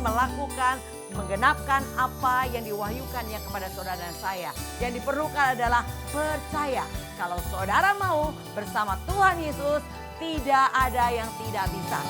melakukan, menggenapkan apa yang diwahyukannya kepada saudara dan saya. Yang diperlukan adalah percaya. Kalau saudara mau bersama Tuhan Yesus, tidak ada yang tidak bisa.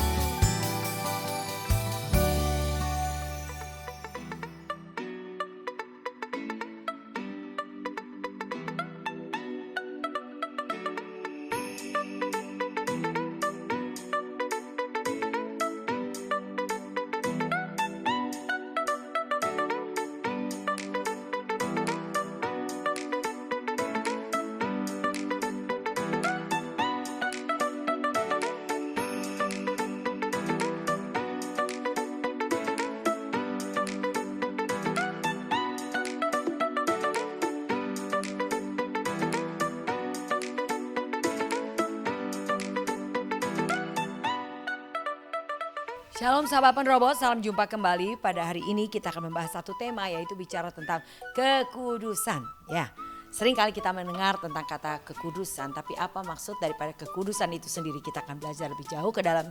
Shalom sahabat penerobos, salam jumpa kembali. Pada hari ini kita akan membahas satu tema, yaitu bicara tentang kekudusan. Ya, sering kali kita mendengar tentang kata kekudusan, tapi apa maksud daripada kekudusan itu sendiri? Kita akan belajar lebih jauh ke dalam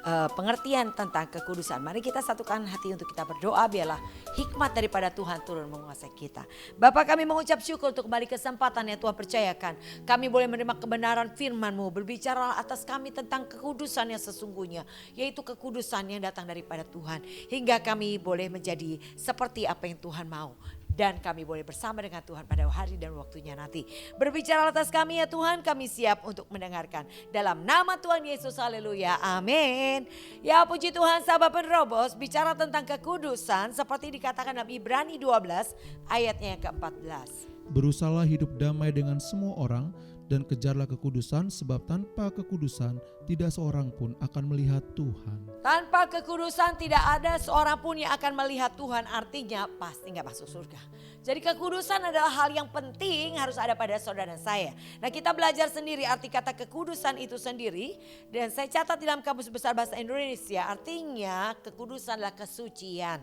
pengertian tentang kekudusan. Mari kita satukan hati untuk kita berdoa, biarlah hikmat daripada Tuhan turun menguasai kita. Bapa, kami mengucap syukur untuk kembali kesempatan yang Tuhan percayakan. Kami boleh menerima kebenaran firman-Mu, berbicara atas kami tentang kekudusan yang sesungguhnya, yaitu kekudusan yang datang daripada Tuhan. Hingga kami boleh menjadi seperti apa yang Tuhan mau. Dan kami boleh bersama dengan Tuhan pada hari dan waktunya nanti. Berbicara atas kami ya Tuhan, kami siap untuk mendengarkan. Dalam nama Tuhan Yesus, haleluya, amin. Ya puji Tuhan sahabat penerobos, bicara tentang kekudusan seperti dikatakan dalam Ibrani 12 ayatnya yang ke-14. Berusahalah hidup damai dengan semua orang dan kejarlah kekudusan, sebab tanpa kekudusan tidak seorang pun akan melihat Tuhan. Tanpa kekudusan tidak ada seorang pun yang akan melihat Tuhan, artinya pasti gak masuk surga. Jadi kekudusan adalah hal yang penting harus ada pada saudara dan saya. Nah kita belajar sendiri arti kata kekudusan itu sendiri. Dan saya catat di dalam Kamus Besar Bahasa Indonesia, artinya kekudusan adalah kesucian.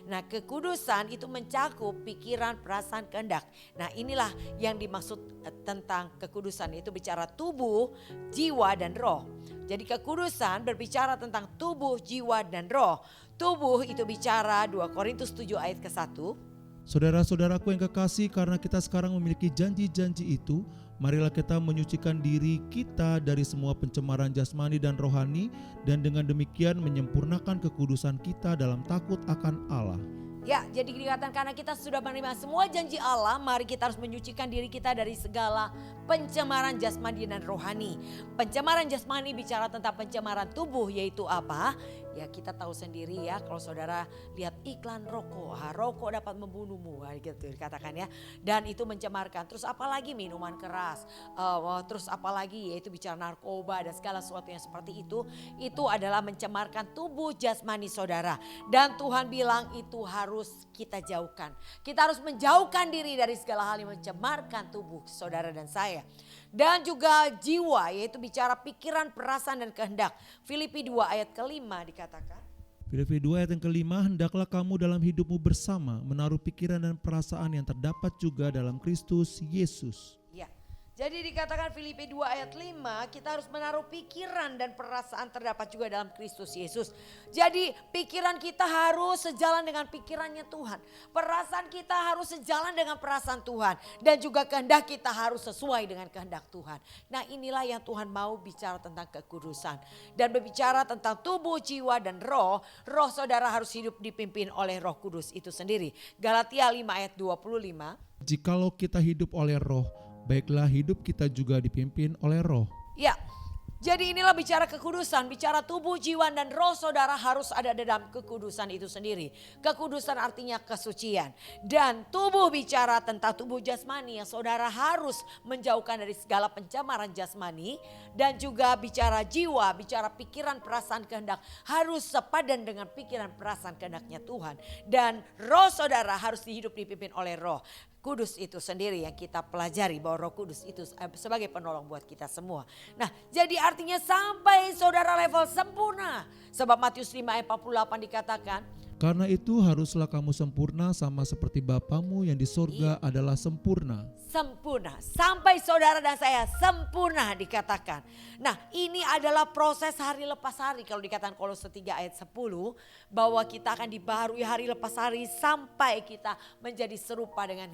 Nah kekudusan itu mencakup pikiran, perasaan, kehendak. Nah inilah yang dimaksud tentang kekudusan, itu bicara tubuh, jiwa dan roh. Jadi kekudusan berbicara tentang tubuh, jiwa dan roh. Tubuh itu bicara 2 Korintus 7 ayat ke-1. Saudara-saudaraku yang kekasih, karena kita sekarang memiliki janji-janji itu, marilah kita menyucikan diri kita dari semua pencemaran jasmani dan rohani, dan dengan demikian menyempurnakan kekudusan kita dalam takut akan Allah. Ya, jadi dikatakan karena kita sudah menerima semua janji Allah, mari kita harus menyucikan diri kita dari segala pencemaran jasmani dan rohani. Pencemaran jasmani bicara tentang pencemaran tubuh, yaitu apa? Ya kita tahu sendiri ya, kalau saudara lihat iklan rokok, rokok dapat membunuhmu, gitu dikatakan ya. Dan itu mencemarkan. Terus apalagi minuman keras, terus apalagi yaitu bicara narkoba dan segala sesuatu yang seperti itu adalah mencemarkan tubuh jasmani saudara. Dan Tuhan bilang itu harus kita jauhkan. Kita harus menjauhkan diri dari segala hal yang mencemarkan tubuh saudara dan saya. Dan juga jiwa, yaitu bicara pikiran, perasaan dan kehendak. Filipi 2 ayat ke-5 dikatakan. Filipi 2 ayat yang ke-5, hendaklah kamu dalam hidupmu bersama menaruh pikiran dan perasaan yang terdapat juga dalam Kristus Yesus. Ya. Jadi dikatakan Filipi 2 ayat 5, kita harus menaruh pikiran dan perasaan terdapat juga dalam Kristus Yesus. Jadi pikiran kita harus sejalan dengan pikirannya Tuhan. Perasaan kita harus sejalan dengan perasaan Tuhan. Dan juga kehendak kita harus sesuai dengan kehendak Tuhan. Nah inilah yang Tuhan mau bicara tentang kekudusan. Dan berbicara tentang tubuh, jiwa dan roh. Roh saudara harus hidup dipimpin oleh Roh Kudus itu sendiri. Galatia 5 ayat 25. Jikalau kita hidup oleh roh, baiklah hidup kita juga dipimpin oleh roh. Ya, jadi inilah bicara kekudusan, bicara tubuh, jiwa dan roh saudara harus ada dalam kekudusan itu sendiri. Kekudusan artinya kesucian. Dan tubuh bicara tentang tubuh jasmani yang saudara harus menjauhkan dari segala pencemaran jasmani. Dan juga bicara jiwa, bicara pikiran, perasaan, kehendak harus sepadan dengan pikiran, perasaan, kehendaknya Tuhan. Dan roh saudara harus dihidup dipimpin oleh Roh Kudus itu sendiri yang kita pelajari, bahwa Roh Kudus itu sebagai penolong buat kita semua. Nah, jadi artinya sampai saudara level sempurna. Sebab Matius 5 ayat 48 dikatakan, Karena itu haruslah kamu sempurna sama seperti Bapamu yang di sorga adalah sempurna. Sempurna, sampai saudara dan saya sempurna dikatakan. Nah, ini adalah proses hari lepas hari. Kalau dikatakan Kolose 3 ayat 10, bahwa kita akan dibaharui hari lepas hari sampai kita menjadi serupa dengan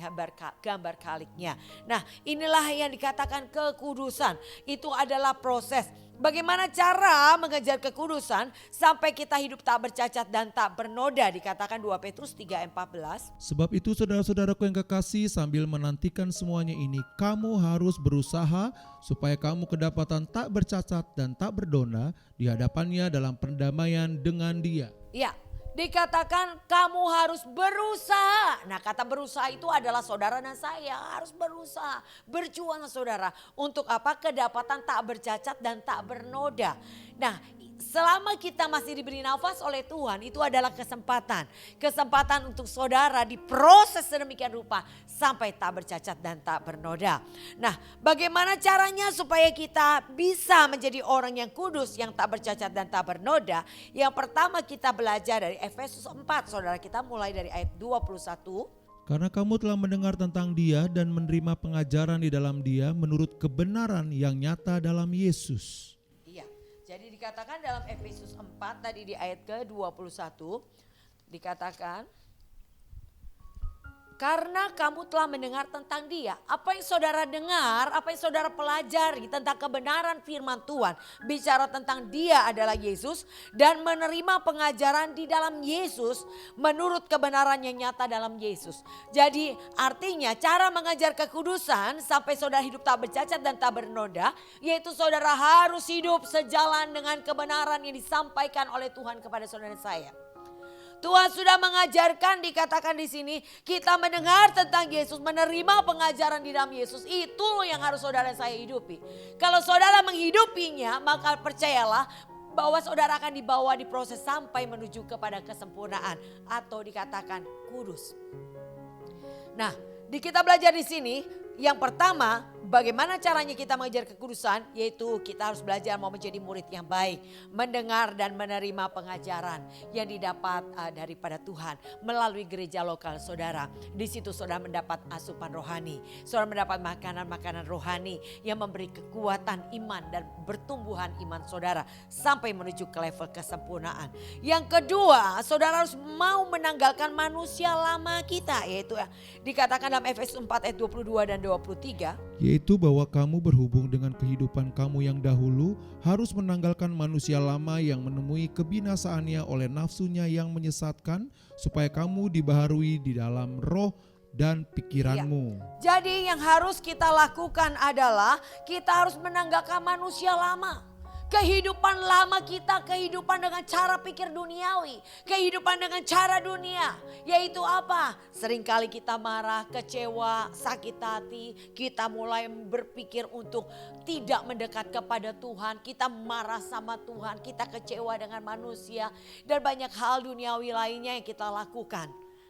gambar kaliknya. Nah, inilah yang dikatakan kekudusan. Itu adalah proses. Bagaimana cara mengejar kekudusan sampai kita hidup tak bercacat dan tak bernoda, dikatakan 2 Petrus 3 ayat 14. Sebab itu saudara-saudaraku yang kekasih, sambil menantikan semuanya ini, kamu harus berusaha supaya kamu kedapatan tak bercacat dan tak bernoda di hadapannya dalam perdamaian dengan Dia. Ya, dikatakan kamu harus berusaha. Nah, kata berusaha itu adalah saudara dan saya harus berusaha. Berjuang saudara. Untuk apa? Kedapatan tak bercacat dan tak bernoda. Nah, selama kita masih diberi nafas oleh Tuhan, itu adalah kesempatan. Kesempatan untuk saudara diproses sedemikian rupa sampai tak bercacat dan tak bernoda. Nah, bagaimana caranya supaya kita bisa menjadi orang yang kudus, yang tak bercacat dan tak bernoda? Yang pertama kita belajar dari Efesus 4, saudara, kita mulai dari ayat 21. Karena kamu telah mendengar tentang Dia dan menerima pengajaran di dalam Dia menurut kebenaran yang nyata dalam Yesus. Jadi dikatakan dalam Efesus 4 tadi di ayat ke-21 dikatakan, karena kamu telah mendengar tentang Dia. Apa yang saudara dengar, apa yang saudara pelajari tentang kebenaran firman Tuhan, bicara tentang Dia adalah Yesus dan menerima pengajaran di dalam Yesus menurut kebenaran yang nyata dalam Yesus. Jadi artinya cara mengajar kekudusan sampai saudara hidup tak bercacat dan tak bernoda, yaitu saudara harus hidup sejalan dengan kebenaran yang disampaikan oleh Tuhan kepada saudara dan saya. Tuhan sudah mengajarkan, dikatakan di sini kita mendengar tentang Yesus, menerima pengajaran di dalam Yesus, itu yang harus saudara dan saya hidupi. Kalau saudara menghidupinya, maka percayalah bahwa saudara akan dibawa di proses sampai menuju kepada kesempurnaan atau dikatakan kudus. Nah, kita belajar di sini yang pertama, bagaimana caranya kita mengejar kekudusan, yaitu kita harus belajar mau menjadi murid yang baik, mendengar dan menerima pengajaran yang didapat daripada Tuhan melalui gereja lokal saudara. Di situ saudara mendapat asupan rohani, saudara mendapat makanan-makanan rohani yang memberi kekuatan iman dan bertumbuhan iman saudara sampai menuju ke level kesempurnaan. Yang kedua, saudara harus mau menanggalkan manusia lama kita, yaitu dikatakan dalam Efesus 4 ayat 22 dan 23. Yaitu bahwa kamu berhubung dengan kehidupan kamu yang dahulu harus menanggalkan manusia lama yang menemui kebinasaannya oleh nafsunya yang menyesatkan, supaya kamu dibaharui di dalam roh dan pikiranmu. Jadi yang harus kita lakukan adalah kita harus menanggalkan manusia lama. Kehidupan lama kita, kehidupan dengan cara pikir duniawi, kehidupan dengan cara dunia, yaitu apa? Seringkali kita marah, kecewa, sakit hati, kita mulai berpikir untuk tidak mendekat kepada Tuhan, kita marah sama Tuhan, kita kecewa dengan manusia, dan banyak hal duniawi lainnya yang kita lakukan.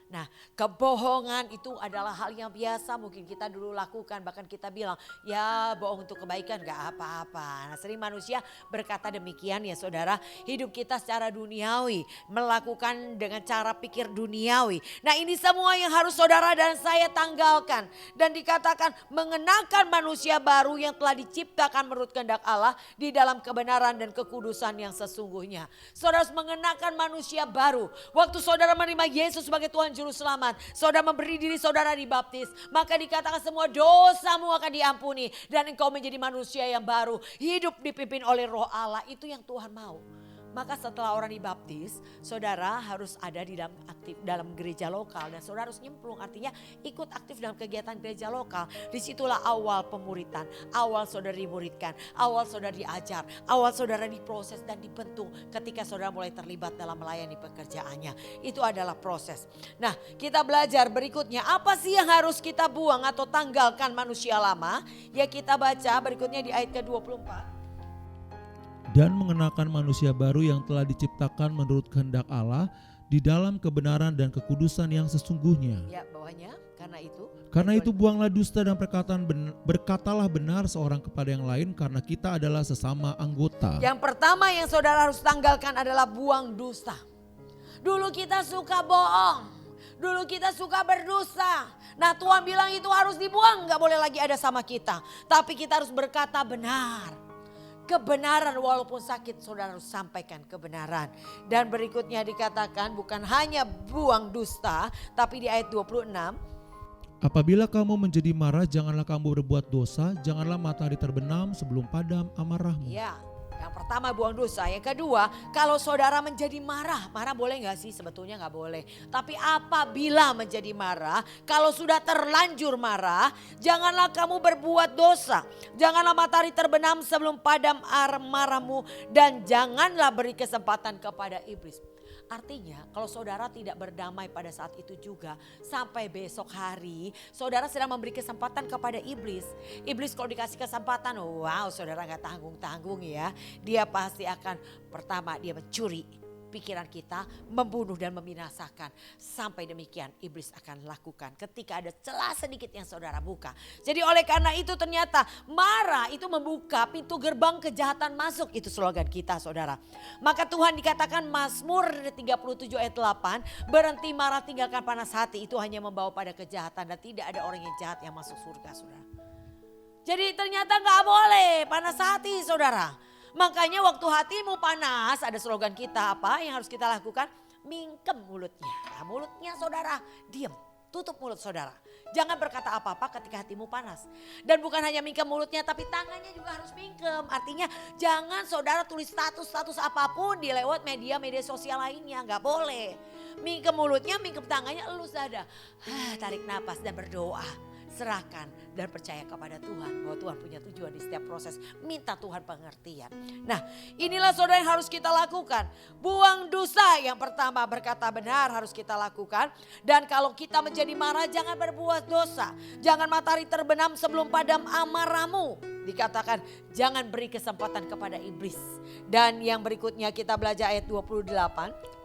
Nah, kebohongan itu adalah hal yang biasa mungkin kita dulu lakukan. Bahkan kita bilang, ya bohong untuk kebaikan gak apa-apa. Nah, sering manusia berkata demikian ya saudara. Hidup kita secara duniawi, melakukan dengan cara pikir duniawi. Nah, ini semua yang harus saudara dan saya tanggalkan. Dan dikatakan mengenakan manusia baru yang telah diciptakan menurut kehendak Allah di dalam kebenaran dan kekudusan yang sesungguhnya. Saudara harus mengenakan manusia baru. Waktu saudara menerima Yesus sebagai Tuhan Juru Selamat, saudara memberi diri saudara dibaptis, maka dikatakan semua dosamu akan diampuni dan engkau menjadi manusia yang baru, hidup dipimpin oleh Roh Allah. Itu yang Tuhan mau. Maka setelah orang dibaptis, saudara harus ada di dalam aktif dalam gereja lokal dan saudara harus nyemplung, artinya ikut aktif dalam kegiatan gereja lokal. Disitulah awal pemuritan, awal saudara dimuridkan, awal saudara diajar, awal saudara diproses dan dibentuk ketika saudara mulai terlibat dalam melayani pekerjaannya. Itu adalah proses. Nah, kita belajar berikutnya apa sih yang harus kita buang atau tanggalkan manusia lama? Ya, kita baca berikutnya di ayat ke-24. Dan mengenakan manusia baru yang telah diciptakan menurut kehendak Allah di dalam kebenaran dan kekudusan yang sesungguhnya. Ya, bawahnya Karena itu buanglah dusta dan berkatalah benar seorang kepada yang lain, karena kita adalah sesama anggota. Yang pertama yang saudara harus tanggalkan adalah buang dusta. Dulu kita suka bohong. Dulu kita suka berdosa. Nah Tuhan bilang itu harus dibuang, gak boleh lagi ada sama kita. Tapi kita harus berkata benar. Kebenaran walaupun sakit, saudara harus sampaikan kebenaran. Dan berikutnya dikatakan bukan hanya buang dusta, tapi di ayat 26. Apabila kamu menjadi marah, janganlah kamu berbuat dosa, janganlah matahari terbenam sebelum padam amarahmu. Ya, yang pertama buang dosa. Yang kedua, kalau saudara menjadi marah, marah boleh gak sih? Sebetulnya gak boleh. Tapi apabila menjadi marah, kalau sudah terlanjur marah, janganlah kamu berbuat dosa. Janganlah matahari terbenam sebelum padam amarahmu, dan janganlah beri kesempatan kepada iblis. Artinya kalau saudara tidak berdamai pada saat itu juga, sampai besok hari saudara sedang memberi kesempatan kepada iblis. Iblis kalau dikasih kesempatan, wow, saudara gak tanggung-tanggung ya. Dia pasti akan, pertama dia mencuri pikiran kita, membunuh dan membinasakan. Sampai demikian iblis akan lakukan ketika ada celah sedikit yang saudara buka. Jadi oleh karena itu ternyata marah itu membuka pintu gerbang kejahatan masuk. Itu slogan kita saudara. Maka Tuhan dikatakan Mazmur 37 ayat 8, berhenti marah tinggalkan panas hati, itu hanya membawa pada kejahatan dan tidak ada orang yang jahat yang masuk surga saudara. Jadi ternyata gak boleh panas hati saudara. Makanya waktu hatimu panas, ada slogan kita apa yang harus kita lakukan? Mingkem mulutnya. Nah, mulutnya saudara diam, tutup mulut saudara. Jangan berkata apa-apa ketika hatimu panas. Dan bukan hanya mingkem mulutnya, tapi tangannya juga harus mingkem. Artinya jangan saudara tulis status apapun di lewat media sosial lainnya. Gak boleh. Mingkem mulutnya, mingkem tangannya, elus dada. Tarik napas dan berdoa. Serahkan dan percaya kepada Tuhan bahwa Tuhan punya tujuan di setiap proses. Minta Tuhan pengertian. Nah inilah saudara yang harus kita lakukan. Buang dosa yang pertama, berkata benar harus kita lakukan. Dan kalau kita menjadi marah jangan berbuat dosa. Jangan matahari terbenam sebelum padam amarahmu. Dikatakan jangan beri kesempatan kepada iblis. Dan yang berikutnya kita belajar ayat 28.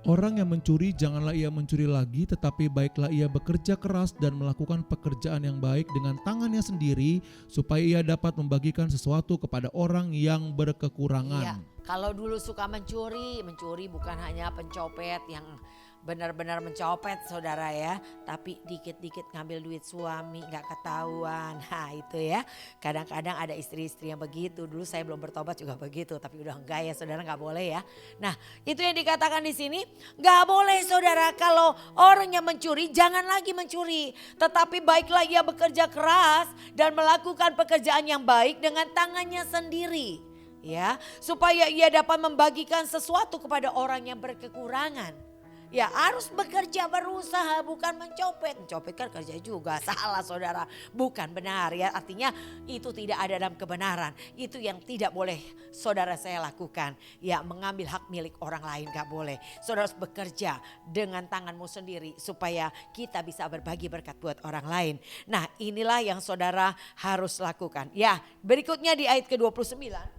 Orang yang mencuri janganlah ia mencuri lagi, tetapi baiklah ia bekerja keras dan melakukan pekerjaan yang baik dengan tangannya sendiri, supaya ia dapat membagikan sesuatu kepada orang yang berkekurangan. Iya, kalau dulu suka mencuri bukan hanya pencopet yang benar-benar mencopet saudara ya, tapi dikit-dikit ngambil duit suami gak ketahuan. Nah itu ya, kadang-kadang ada istri-istri yang begitu. Dulu saya belum bertobat juga begitu, tapi udah enggak ya saudara, gak boleh ya. Nah itu yang dikatakan di sini, gak boleh saudara. Kalau orang yang mencuri jangan lagi mencuri, tetapi baiklah ia bekerja keras dan melakukan pekerjaan yang baik dengan tangannya sendiri. Ya, supaya ia dapat membagikan sesuatu kepada orang yang berkekurangan. Ya harus bekerja, berusaha, bukan mencopet. Mencopet kan kerja juga, salah saudara. Bukan benar ya, artinya itu tidak ada dalam kebenaran. Itu yang tidak boleh saudara saya lakukan. Ya mengambil hak milik orang lain gak boleh. Saudara harus bekerja dengan tanganmu sendiri supaya kita bisa berbagi berkat buat orang lain. Nah inilah yang saudara harus lakukan. Ya berikutnya di ayat ke-29.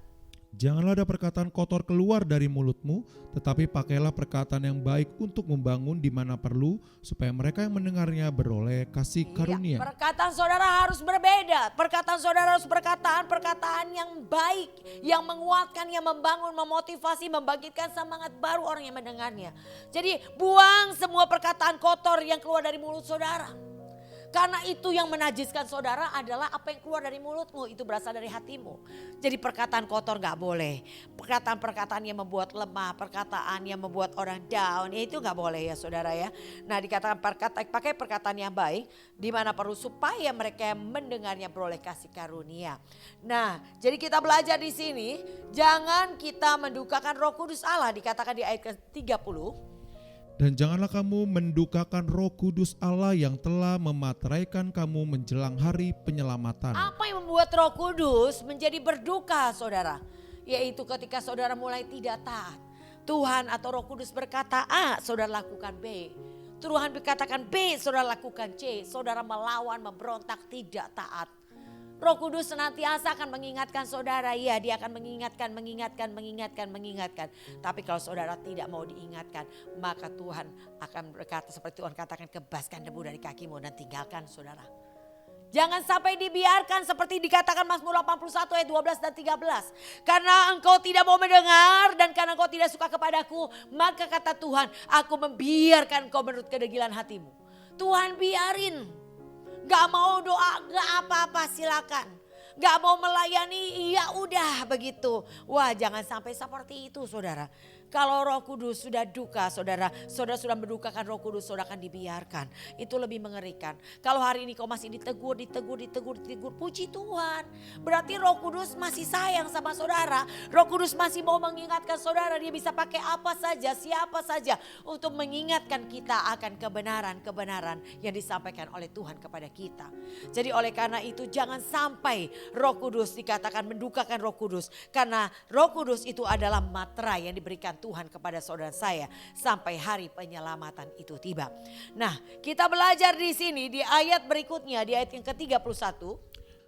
Janganlah ada perkataan kotor keluar dari mulutmu, tetapi pakailah perkataan yang baik untuk membangun di mana perlu, supaya mereka yang mendengarnya beroleh kasih karunia. Perkataan saudara harus berbeda. Perkataan saudara harus perkataan yang baik, yang menguatkan, yang membangun, memotivasi, membangkitkan semangat baru orang yang mendengarnya. Jadi buang semua perkataan kotor yang keluar dari mulut saudara. Karena itu yang menajiskan saudara adalah apa yang keluar dari mulutmu, itu berasal dari hatimu. Jadi perkataan kotor gak boleh. Perkataan-perkataan yang membuat lemah, perkataan yang membuat orang down, ya itu gak boleh ya saudara ya. Nah dikatakan pakai perkataan yang baik, di mana perlu supaya mereka yang mendengarnya beroleh kasih karunia. Nah jadi kita belajar di sini, jangan kita mendukakan Roh Kudus Allah, dikatakan di ayat ke-30. Dan janganlah kamu mendukakan Roh Kudus Allah yang telah memateraikan kamu menjelang hari penyelamatan. Apa yang membuat Roh Kudus menjadi berduka saudara? Yaitu ketika saudara mulai tidak taat. Tuhan atau Roh Kudus berkata A, saudara lakukan B. Tuhan berkatakan B, saudara lakukan C. Saudara melawan, memberontak, tidak taat. Roh Kudus senantiasa akan mengingatkan saudara, ya dia akan mengingatkan. Tapi kalau saudara tidak mau diingatkan, maka Tuhan akan berkata seperti Tuhan katakan, kebaskan debu dari kakimu dan tinggalkan saudara. Jangan sampai dibiarkan seperti dikatakan Mazmur 81 ayat 12 dan 13. Karena engkau tidak mau mendengar dan karena engkau tidak suka kepadaku, maka kata Tuhan, aku membiarkan engkau menurut kedegilan hatimu. Tuhan biarin. Gak mau doa, gak apa-apa silakan. Gak mau melayani, ya udah begitu. Wah, jangan sampai seperti itu saudara. Kalau Roh Kudus sudah duka saudara sudah mendukakan Roh Kudus, saudara akan dibiarkan. Itu lebih mengerikan. Kalau hari ini kau masih ditegur, puji Tuhan. Berarti Roh Kudus masih sayang sama saudara. Roh Kudus masih mau mengingatkan saudara. Dia bisa pakai apa saja, siapa saja untuk mengingatkan kita akan kebenaran-kebenaran yang disampaikan oleh Tuhan kepada kita. Jadi oleh karena itu jangan sampai Roh Kudus dikatakan mendukakan Roh Kudus. Karena Roh Kudus itu adalah materai yang diberikan Tuhan kepada saudara saya sampai hari penyelamatan itu tiba. Nah, kita belajar di sini di ayat berikutnya, di ayat yang ke-31.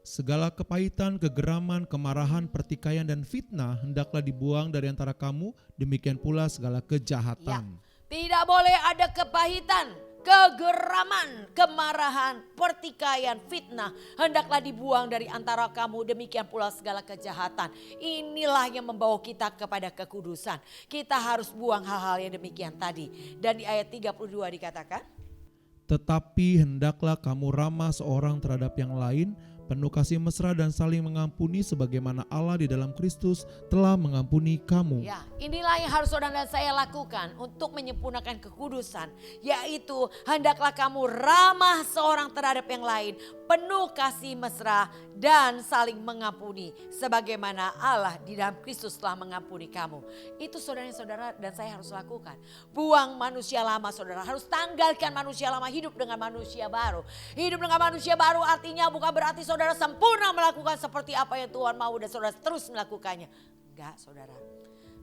Segala kepahitan, kegeraman, kemarahan, pertikaian dan fitnah hendaklah dibuang dari antara kamu, demikian pula segala kejahatan. Ya, tidak boleh ada kepahitan, kegeraman, kemarahan, pertikaian, fitnah hendaklah dibuang dari antara kamu, demikian pula segala kejahatan. Inilah yang membawa kita kepada kekudusan. Kita harus buang hal-hal yang demikian tadi. Dan di ayat 32 dikatakan, tetapi hendaklah kamu ramah seorang terhadap yang lain, penuh kasih mesra dan saling mengampuni sebagaimana Allah di dalam Kristus telah mengampuni kamu. Ya, inilah yang harus saudara dan saya lakukan untuk menyempurnakan kekudusan, yaitu hendaklah kamu ramah seorang terhadap yang lain, penuh kasih mesra dan saling mengampuni sebagaimana Allah di dalam Kristus telah mengampuni kamu. Itu saudara dan saya harus lakukan. Buang manusia lama saudara, harus tanggalkan manusia lama, hidup dengan manusia baru. Hidup dengan manusia baru artinya bukan berarti saudara sempurna melakukan seperti apa yang Tuhan mau dan saudara terus melakukannya. Enggak saudara,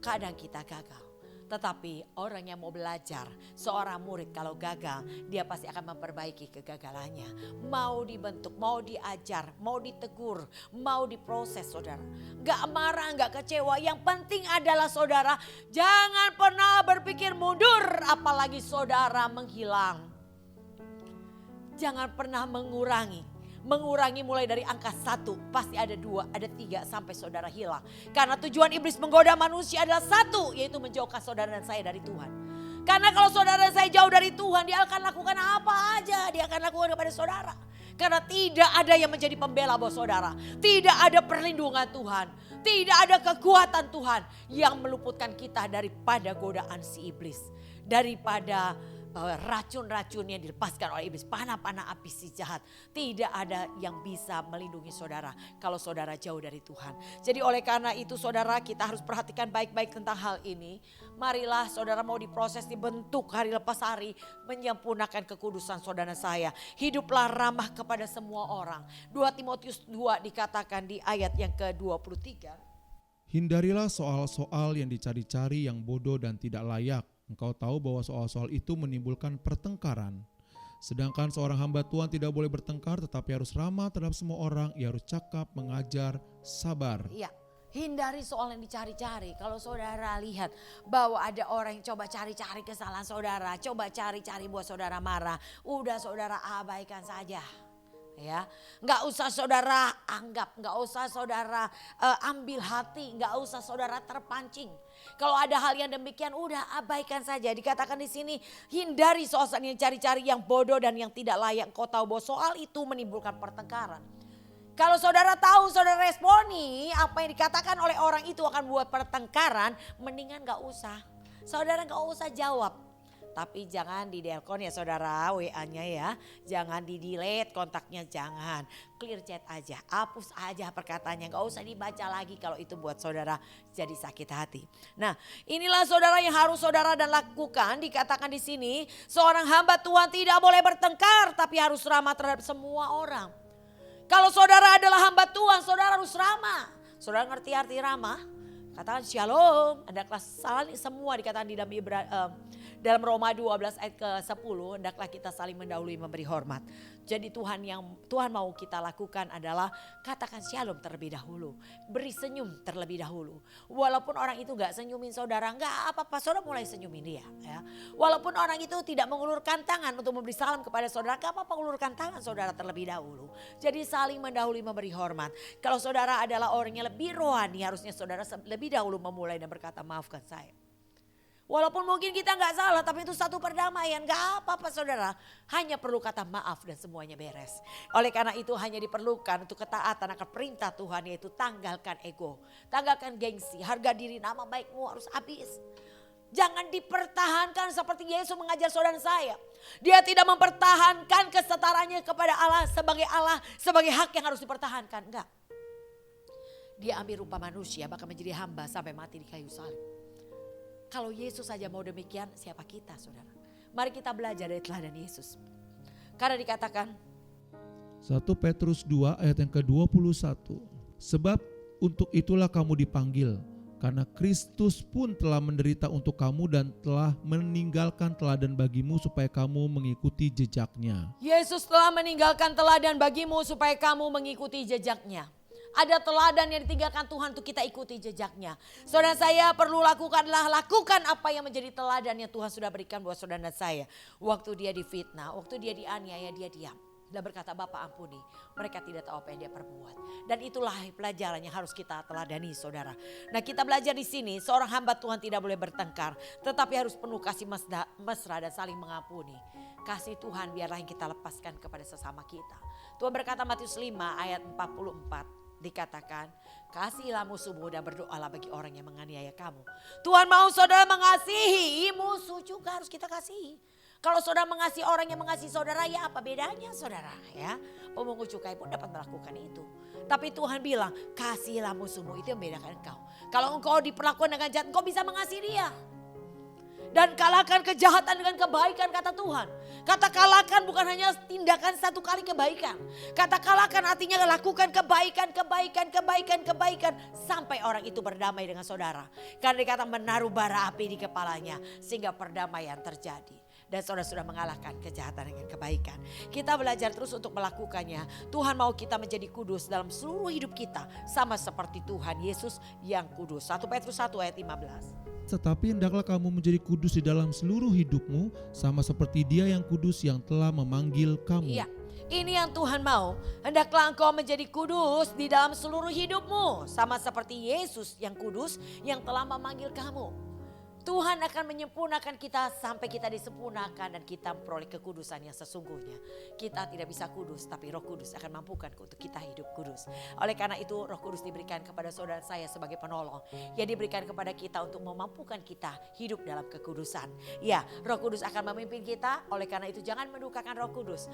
kadang kita gagal. Tetapi orang yang mau belajar, seorang murid kalau gagal, dia pasti akan memperbaiki kegagalannya. Mau dibentuk, mau diajar, mau ditegur, mau diproses saudara. Gak marah, gak kecewa. Yang penting adalah saudara, jangan pernah berpikir mundur, apalagi saudara menghilang. Jangan pernah mengurangi mulai dari angka 1 pasti ada 2, ada 3 sampai saudara hilang. Karena tujuan iblis menggoda manusia adalah 1, yaitu menjauhkan saudara dan saya dari Tuhan. Karena kalau saudara dan saya jauh dari Tuhan, dia akan lakukan apa aja, dia akan lakukan kepada saudara. Karena tidak ada yang menjadi pembela buat saudara, tidak ada perlindungan Tuhan, tidak ada kekuatan Tuhan yang meluputkan kita daripada godaan si iblis, daripada racun-racun yang dilepaskan oleh iblis, panah-panah api si jahat. Tidak ada yang bisa melindungi saudara kalau saudara jauh dari Tuhan. Jadi oleh karena itu saudara, kita harus perhatikan baik-baik tentang hal ini. Marilah saudara mau diproses, dibentuk hari lepas hari, menyempurnakan kekudusan saudara saya. Hiduplah ramah kepada semua orang. 2 Timotius 2 dikatakan di ayat yang ke-23. Hindarilah soal-soal yang dicari-cari yang bodoh dan tidak layak. Engkau tahu bahwa soal-soal itu menimbulkan pertengkaran. Sedangkan seorang hamba Tuhan tidak boleh bertengkar, tetapi harus ramah terhadap semua orang. Ia harus cakap, mengajar, sabar. Iya, hindari soal yang dicari-cari. Kalau saudara lihat bahwa ada orang yang coba cari-cari kesalahan saudara, coba cari-cari buat saudara marah, udah saudara abaikan saja. Ya, nggak usah saudara anggap, nggak usah saudara ambil hati, nggak usah saudara terpancing. Kalau ada hal yang demikian, udah abaikan saja. Dikatakan di sini, hindari soal yang cari-cari yang bodoh dan yang tidak layak. Kau tahu bahwa soal itu menimbulkan pertengkaran. Kalau saudara tahu, saudara responi apa yang dikatakan oleh orang itu akan buat pertengkaran, mendingan nggak usah. Saudara nggak usah jawab. Tapi jangan di delkon ya saudara, WA-nya ya. Jangan di delete kontaknya, jangan. Clear chat aja, hapus aja perkataannya. Gak usah dibaca lagi kalau itu buat saudara jadi sakit hati. Nah, inilah saudara yang harus saudara dan lakukan. Dikatakan di sini, seorang hamba Tuhan tidak boleh bertengkar, tapi harus ramah terhadap semua orang. Kalau saudara adalah hamba Tuhan, saudara harus ramah. Saudara ngerti arti ramah? Katakan shalom, hendaklah saling semua dikatakan di dalam Roma 12 ayat ke-10, hendaklah kita saling mendahului memberi hormat. Jadi Tuhan mau kita lakukan adalah katakan shalom terlebih dahulu. Beri senyum terlebih dahulu. Walaupun orang itu gak senyumin saudara, gak apa-apa, saudara mulai senyumin dia. Ya. Walaupun orang itu tidak mengulurkan tangan untuk memberi salam kepada saudara, gak apa-apa ulurkan tangan saudara terlebih dahulu. Jadi saling mendahului memberi hormat. Kalau saudara adalah orang yang lebih rohani, harusnya saudara lebih dahulu memulai dan berkata maafkan saya. Walaupun mungkin kita gak salah, tapi itu satu perdamaian. Gak apa-apa saudara, hanya perlu kata maaf dan semuanya beres. Oleh karena itu hanya diperlukan untuk ketaatan akan perintah Tuhan, yaitu tanggalkan ego, tanggalkan gengsi, harga diri, nama baikmu harus habis. Jangan dipertahankan seperti Yesus mengajar saudara saya. Dia tidak mempertahankan kesetaranya kepada Allah, sebagai hak yang harus dipertahankan. Enggak. Dia ambil rupa manusia, bahkan menjadi hamba sampai mati di kayu salib. Kalau Yesus saja mau demikian, siapa kita saudara? Mari kita belajar dari teladan Yesus. Karena dikatakan 1 Petrus 2 ayat yang ke-21. Sebab untuk itulah kamu dipanggil, karena Kristus pun telah menderita untuk kamu dan telah meninggalkan teladan bagimu supaya kamu mengikuti jejaknya. Yesus telah meninggalkan teladan bagimu supaya kamu mengikuti jejaknya. Ada teladan yang ditinggalkan Tuhan untuk kita ikuti jejaknya. Saudara saya perlu lakukan apa yang menjadi teladan yang Tuhan sudah berikan buat saudara dan saya. Waktu dia difitnah, waktu dia dianiaya, dia diam. Dan berkata, Bapa ampuni, mereka tidak tahu apa yang dia perbuat. Dan itulah pelajaran yang harus kita teladani saudara. Nah kita belajar di sini, seorang hamba Tuhan tidak boleh bertengkar. Tetapi harus penuh kasih mesra dan saling mengampuni. Kasih Tuhan biarlah yang kita lepaskan kepada sesama kita. Tuhan berkata Matius 5 ayat 44. Dikatakan, kasihilah musuhmu dan berdoalah bagi orang yang menganiaya kamu. Tuhan mau saudara mengasihi, musuh juga harus kita kasihi. Kalau saudara mengasihi orang yang mengasihi saudara, ya apa bedanya saudara ya? Pemungut cukai pun dapat melakukan itu. Tapi Tuhan bilang, kasihilah musuhmu, itu yang membedakan engkau. Kalau engkau diperlakukan dengan jahat, engkau bisa mengasihi dia. Dan kalahkan kejahatan dengan kebaikan kata Tuhan. Kata kalahkan bukan hanya tindakan satu kali kebaikan. Kata kalahkan artinya lakukan kebaikan. Sampai orang itu berdamai dengan saudara. Karena dikata menaruh bara api di kepalanya. Sehingga perdamaian terjadi. Dan saudara sudah mengalahkan kejahatan dengan kebaikan. Kita belajar terus untuk melakukannya. Tuhan mau kita menjadi kudus dalam seluruh hidup kita. Sama seperti Tuhan Yesus yang kudus. 1 Petrus 1 ayat 15. Tetapi hendaklah kamu menjadi kudus di dalam seluruh hidupmu, sama seperti Dia yang kudus yang telah memanggil kamu. Iya, ini yang Tuhan mau. Hendaklah engkau menjadi kudus di dalam seluruh hidupmu, sama seperti Yesus yang kudus yang telah memanggil kamu. Tuhan akan menyempurnakan kita sampai kita disempurnakan dan kita memperoleh kekudusan yang sesungguhnya. Kita tidak bisa kudus, tapi Roh Kudus akan mampukan untuk kita hidup kudus. Oleh karena itu Roh Kudus diberikan kepada saudara saya sebagai penolong. Yang diberikan kepada kita untuk memampukan kita hidup dalam kekudusan. Ya, Roh Kudus akan memimpin kita. Oleh karena itu jangan mendukakan Roh Kudus.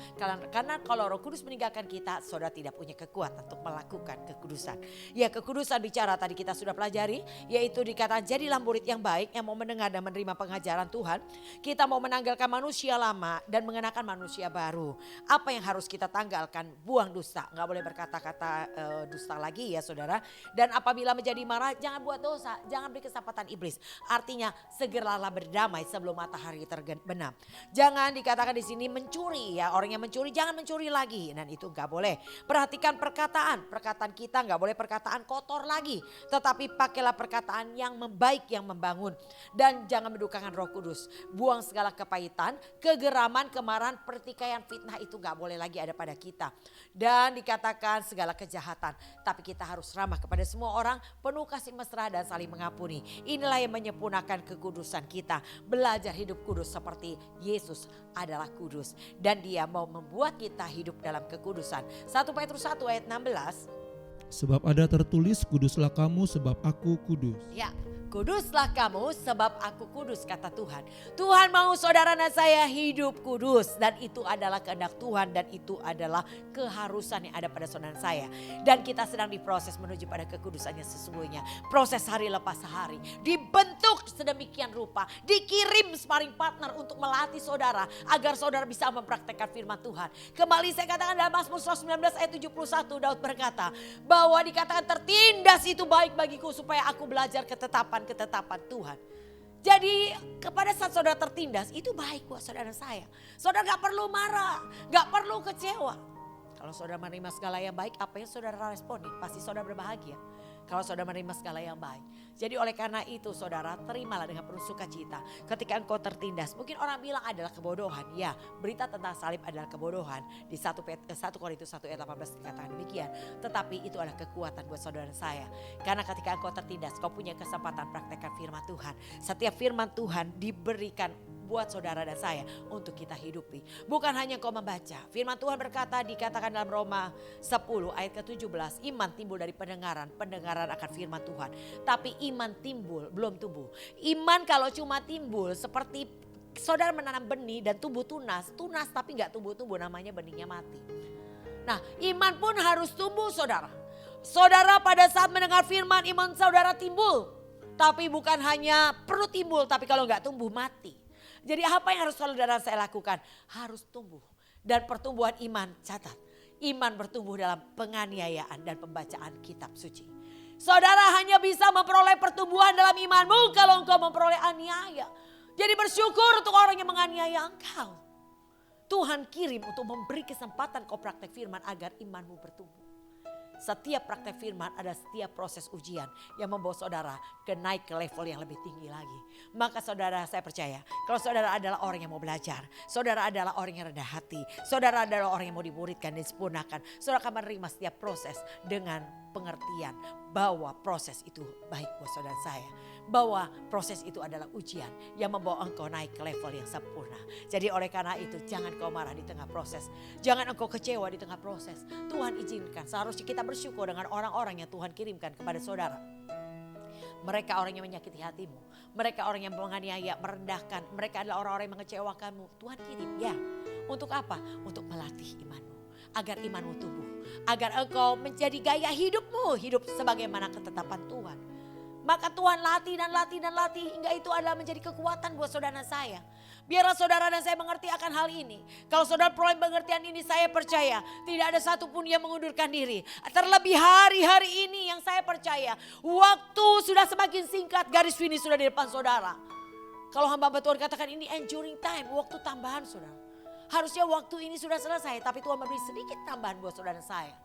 Karena kalau Roh Kudus meninggalkan kita, saudara tidak punya kekuatan untuk melakukan kekudusan. Ya, kekudusan bicara tadi kita sudah pelajari, yaitu dikatakan jadilah murid yang baik yang mau mendengar dan menerima pengajaran Tuhan. Kita mau menanggalkan manusia lama dan mengenakan manusia baru. Apa yang harus kita tanggalkan? Buang dusta. Gak boleh berkata-kata dusta lagi ya saudara. Dan apabila menjadi marah, jangan buat dosa. Jangan beri kesempatan iblis. Artinya segeralah berdamai sebelum matahari terbenam. Jangan dikatakan di sini mencuri ya. Orang yang mencuri jangan mencuri lagi. Dan itu gak boleh. Perhatikan perkataan. Perkataan kita gak boleh perkataan kotor lagi. Tetapi pakailah perkataan yang membaik, yang membangun. Dan jangan mendukakan Roh Kudus. Buang segala kepahitan, kegeraman, kemarahan, pertikaian, fitnah itu gak boleh lagi ada pada kita. Dan dikatakan segala kejahatan. Tapi kita harus ramah kepada semua orang, penuh kasih mesra dan saling mengampuni. Inilah yang menyempurnakan kekudusan kita. Belajar hidup kudus seperti Yesus adalah kudus. Dan Dia mau membuat kita hidup dalam kekudusan. 1 Petrus 1 ayat 16. Sebab ada tertulis, kuduslah kamu sebab aku kudus. Ya, Kuduslah kamu sebab aku kudus, kata Tuhan. Tuhan mau saudara dan saya hidup kudus. Dan itu adalah kehendak Tuhan. Dan itu adalah keharusan yang ada pada saudara dan saya. Dan kita sedang diproses menuju pada kekudusannya sesungguhnya. Proses hari lepas hari. Dibentuk sedemikian rupa. Dikirim sparring partner untuk melatih saudara. Agar saudara bisa mempraktekkan firman Tuhan. Kembali saya katakan dalam Mazmur 19 ayat 71. Daud berkata bahwa dikatakan tertindas itu baik bagiku supaya aku belajar ketetapan Tuhan. Jadi kepada saat saudara tertindas itu baik buat saudara saya. Saudara gak perlu marah, gak perlu kecewa. Kalau saudara menerima segala yang baik, apa yang saudara responi? Pasti saudara berbahagia. Kalau saudara menerima segala yang baik. Jadi oleh karena itu saudara, terimalah dengan penuh sukacita ketika engkau tertindas. Mungkin orang bilang adalah kebodohan. Ya, berita tentang salib adalah kebodohan. Di 1 Korintus 1 ayat 18 dikatakan demikian. Tetapi itu adalah kekuatan buat saudara dan saya. Karena ketika engkau tertindas, kau punya kesempatan praktekkan firman Tuhan. Setiap firman Tuhan diberikan buat saudara dan saya untuk kita hidupi. Bukan hanya kau membaca. Firman Tuhan berkata, dikatakan dalam Roma 10 ayat ke-17. Iman timbul dari pendengaran. Pendengaran akan firman Tuhan. Tapi iman timbul belum tumbuh. Iman kalau cuma timbul seperti saudara menanam benih dan tumbuh tunas. Tunas tapi gak tumbuh-tumbuh, namanya benihnya mati. Nah, iman pun harus tumbuh saudara. Saudara pada saat mendengar firman, iman saudara timbul. Tapi bukan hanya perlu timbul, tapi kalau gak tumbuh mati. Jadi apa yang harus saudara dan saya lakukan? Harus tumbuh. Dan pertumbuhan iman, catat. Iman bertumbuh dalam penganiayaan dan pembacaan kitab suci. Saudara hanya bisa memperoleh pertumbuhan dalam imanmu kalau engkau memperoleh aniaya. Jadi bersyukur untuk orang yang menganiaya engkau. Tuhan kirim untuk memberi kesempatan kau praktek firman agar imanmu bertumbuh. Setiap praktek firman ada setiap proses ujian yang membawa saudara naik ke level yang lebih tinggi lagi. Maka saudara, saya percaya kalau saudara adalah orang yang mau belajar, saudara adalah orang yang rendah hati, saudara adalah orang yang mau dimuridkan dan disempurnakan, saudara akan menerima setiap proses dengan pengertian bahwa proses itu baik buat saudara saya. Bahwa proses itu adalah ujian yang membawa engkau naik ke level yang sempurna. Jadi oleh karena itu jangan kau marah di tengah proses. Jangan engkau kecewa di tengah proses. Tuhan izinkan, seharusnya kita bersyukur dengan orang-orang yang Tuhan kirimkan kepada saudara. Mereka orang yang menyakiti hatimu. Mereka orang yang menganiaya, merendahkan. Mereka adalah orang-orang yang mengecewakanmu. Tuhan kirim ya. Untuk apa? Untuk melatih imanmu. Agar imanmu tumbuh. Agar engkau menjadi gaya hidupmu. Hidup sebagaimana ketetapan Tuhan. Maka Tuhan latih dan latih dan latih hingga itu adalah menjadi kekuatan buat saudara saya. Biarlah saudara dan saya mengerti akan hal ini. Kalau saudara peroleh pengertian ini, saya percaya tidak ada satupun yang mengundurkan diri. Terlebih hari-hari ini yang saya percaya waktu sudah semakin singkat, garis finish sudah di depan saudara. Kalau hamba Tuhan katakan ini enduring time, waktu tambahan saudara. Harusnya waktu ini sudah selesai, tapi Tuhan memberi sedikit tambahan buat saudara saya.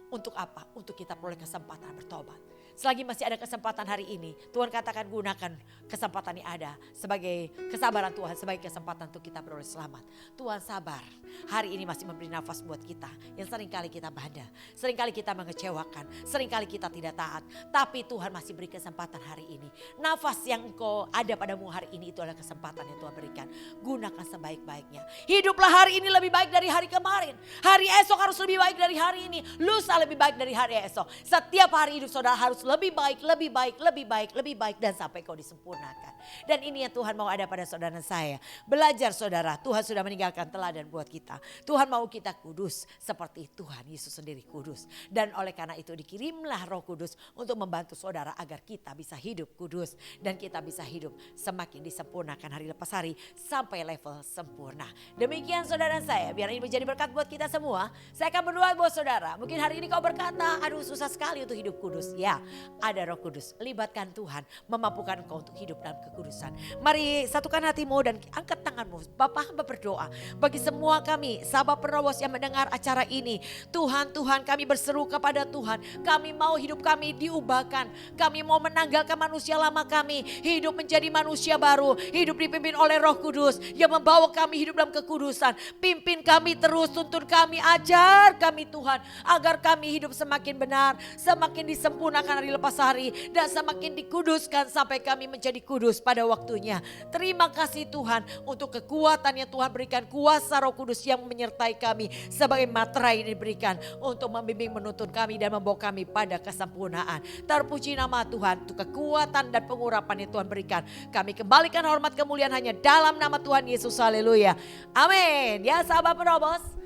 Untuk apa? Untuk kita peroleh kesempatan bertobat. Selagi masih ada kesempatan hari ini, Tuhan katakan gunakan kesempatan yang ada sebagai kesabaran Tuhan, sebagai kesempatan untuk kita beroleh selamat. Tuhan sabar, hari ini masih memberi nafas buat kita yang seringkali kita bandel, seringkali kita mengecewakan, seringkali kita tidak taat. Tapi Tuhan masih beri kesempatan hari ini. Nafas yang engkau ada padamu hari ini itu adalah kesempatan yang Tuhan berikan. Gunakan sebaik-baiknya. Hiduplah hari ini lebih baik dari hari kemarin. Hari esok harus lebih baik dari hari ini. Lusa lebih baik dari hari esok. Setiap hari hidup saudara harus lebih baik, lebih baik, lebih baik, lebih baik dan sampai kau disempurnakan. Dan ini yang Tuhan mau ada pada saudara saya. Belajar saudara, Tuhan sudah meninggalkan teladan buat kita. Tuhan mau kita kudus seperti Tuhan Yesus sendiri kudus. Dan oleh karena itu dikirimlah Roh Kudus untuk membantu saudara agar kita bisa hidup kudus. Dan kita bisa hidup semakin disempurnakan hari lepas hari sampai level sempurna. Demikian saudara saya, biar ini menjadi berkat buat kita semua. Saya akan berdoa buat saudara. Mungkin hari ini kau berkata, aduh susah sekali untuk hidup kudus. Ya, ada Roh Kudus. Libatkan Tuhan, memampukan engkau untuk hidup dalam kekudusan. Mari satukan hatimu dan angkat tanganmu. Bapa, hamba berdoa bagi semua kami, sahabat penerobos yang mendengar acara ini. Tuhan, kami berseru kepada Tuhan. Kami mau hidup kami diubahkan. Kami mau menanggalkan manusia lama kami. Hidup menjadi manusia baru. Hidup dipimpin oleh Roh Kudus yang membawa kami hidup dalam kekudusan. Pimpin kami terus, tuntun kami, ajar kami Tuhan. Agar kami hidup semakin benar, semakin disempurnakan hari hari lepas hari dan semakin dikuduskan sampai kami menjadi kudus pada waktunya. Terima kasih Tuhan untuk kekuatan yang Tuhan berikan, kuasa Roh Kudus yang menyertai kami sebagai materai yang diberikan untuk membimbing, menuntun kami dan membawa kami pada kesempurnaan. Terpuji nama Tuhan untuk kekuatan dan pengurapan yang Tuhan berikan. Kami kembalikan hormat kemuliaan hanya dalam nama Tuhan Yesus. Haleluya. Amin. Ya sahabat Penerobos,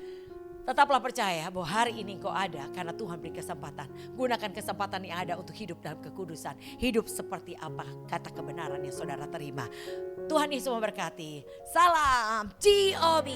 tetaplah percaya bahwa hari ini kau ada karena Tuhan beri kesempatan. Gunakan kesempatan yang ada untuk hidup dalam kekudusan. Hidup seperti apa kata kebenaran yang saudara terima. Tuhan Yesus memberkati. Salam GOB.